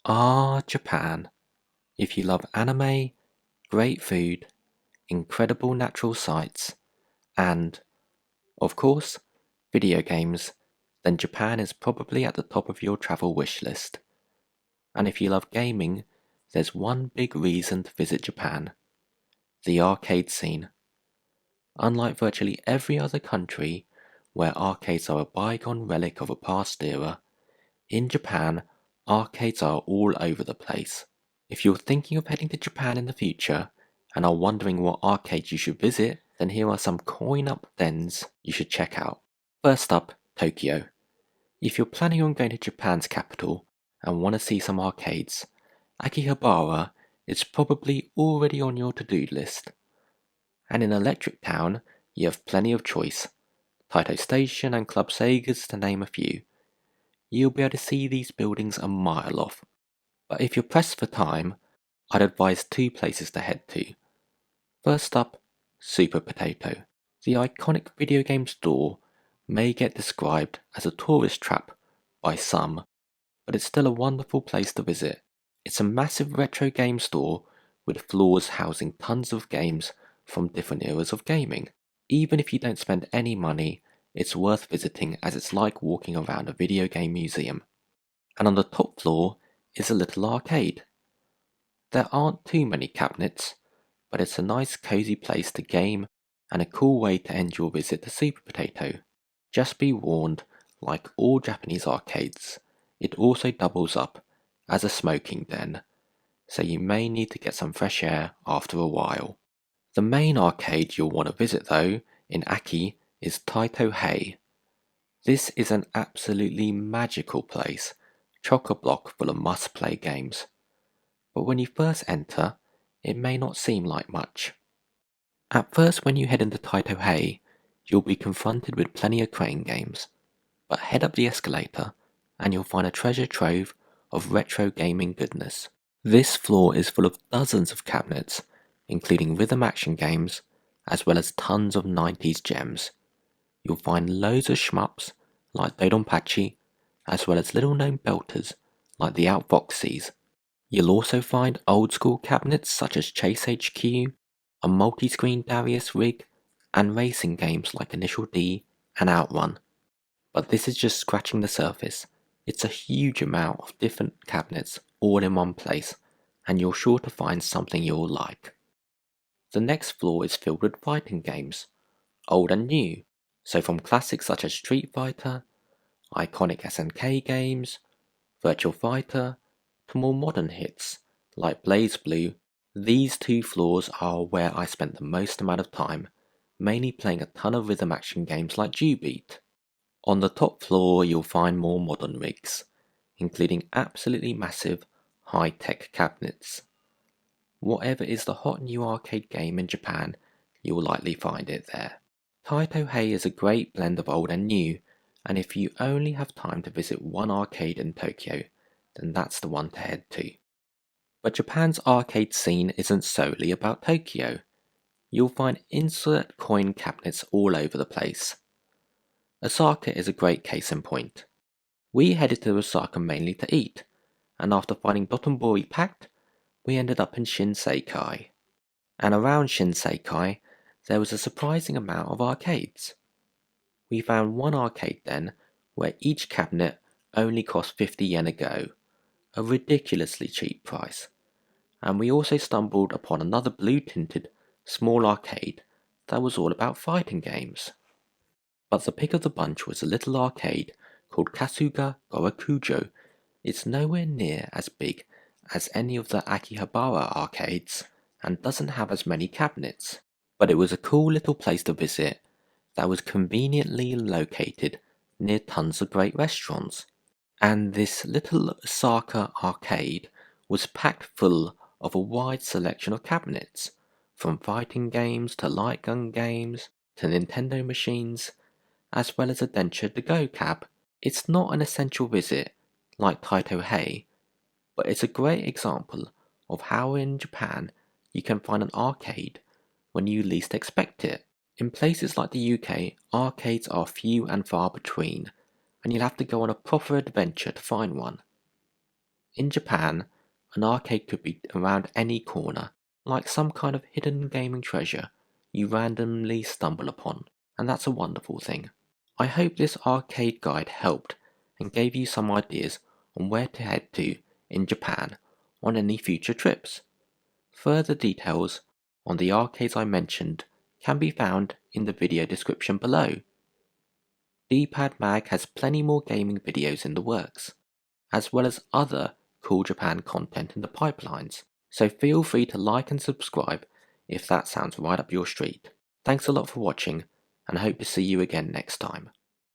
Japan. If you love anime, great food, incredible natural sights, and, of course, video games, then Japan is probably at the top of your travel wish list. And if you love gaming, there's one big reason to visit Japan: the arcade scene. Unlike virtually every other country where arcades are a bygone relic of a past era, in Japan, arcades are all over the place. If you're thinking of heading to Japan in the future and are wondering what arcades you should visit, then here are some coin-up dens you should check out. First up, Tokyo. If you're planning on going to Japan's capital and want to see some arcades, Akihabara is probably already on your to-do list. And in Electric Town, you have plenty of choice. Taito Station and Club Sega's to name a few. You'll be able to see these buildings a mile off. But if you're pressed for time, I'd advise two places to head to. First up, Super Potato. The iconic video game store may get described as a tourist trap by some, but it's still a wonderful place to visit. It's a massive retro game store with floors housing tons of games from different eras of gaming. Even if you don't spend any money, it's worth visiting as it's like walking around a video game museum. And on the top floor is a little arcade. There aren't too many cabinets, but it's a nice cozy place to game and a cool way to end your visit to Super Potato. Just be warned, like all Japanese arcades, it also doubles up as a smoking den, so you may need to get some fresh air after a while. The main arcade you'll want to visit though, in Aki, is Taito Hey. This is an absolutely magical place, chock-a-block full of must-play games. But when you first enter, it may not seem like much. At first when you head into Taito Hey, you'll be confronted with plenty of crane games, but head up the escalator and you'll find a treasure trove of retro gaming goodness. This floor is full of dozens of cabinets, including rhythm action games, as well as tons of 90s gems. You'll find loads of shmups like Dodonpachi, as well as little known belters like the Outfoxies. You'll also find old school cabinets such as Chase HQ, a multi-screen Darius rig, and racing games like Initial D and Outrun. But this is just scratching the surface. It's a huge amount of different cabinets all in one place, and you're sure to find something you'll like. The next floor is filled with fighting games, old and new, so from classics such as Street Fighter, iconic SNK games, Virtual Fighter, to more modern hits like BlazBlue. These two floors are where I spent the most amount of time, mainly playing a ton of rhythm action games like Beat. On the top floor you'll find more modern rigs, including absolutely massive, high-tech cabinets. Whatever is the hot new arcade game in Japan, you'll likely find it there. Taito Hey is a great blend of old and new, and if you only have time to visit one arcade in Tokyo, then that's the one to head to. But Japan's arcade scene isn't solely about Tokyo. You'll find insert coin cabinets all over the place. Osaka is a great case in point. We headed to Osaka mainly to eat, and after finding Dotonbori packed, we ended up in Shinsekai. And around Shinsekai, there was a surprising amount of arcades. We found one arcade then where each cabinet only cost 50 yen a go, a ridiculously cheap price. And we also stumbled upon another blue-tinted, small arcade that was all about fighting games. But the pick of the bunch was a little arcade called Kasuga Gorakujo. It's nowhere near as big as any of the Akihabara arcades and doesn't have as many cabinets. But it was a cool little place to visit that was conveniently located near tons of great restaurants. And this little Osaka arcade was packed full of a wide selection of cabinets, from fighting games to light gun games to Nintendo machines, as well as a Denture to-go cab. It's not an essential visit like Taito Hey, but it's a great example of how in Japan you can find an arcade when you least expect it. In places like the UK, arcades are few and far between, and you'll have to go on a proper adventure to find one. In Japan, an arcade could be around any corner, like some kind of hidden gaming treasure you randomly stumble upon, and that's a wonderful thing. I hope this arcade guide helped and gave you some ideas on where to head to in Japan on any future trips. Further details on the arcades I mentioned can be found in the video description below. D-Pad Mag has plenty more gaming videos in the works, as well as other cool Japan content in the pipelines, so feel free to like and subscribe if that sounds right up your street. Thanks a lot for watching, and I hope to see you again next time.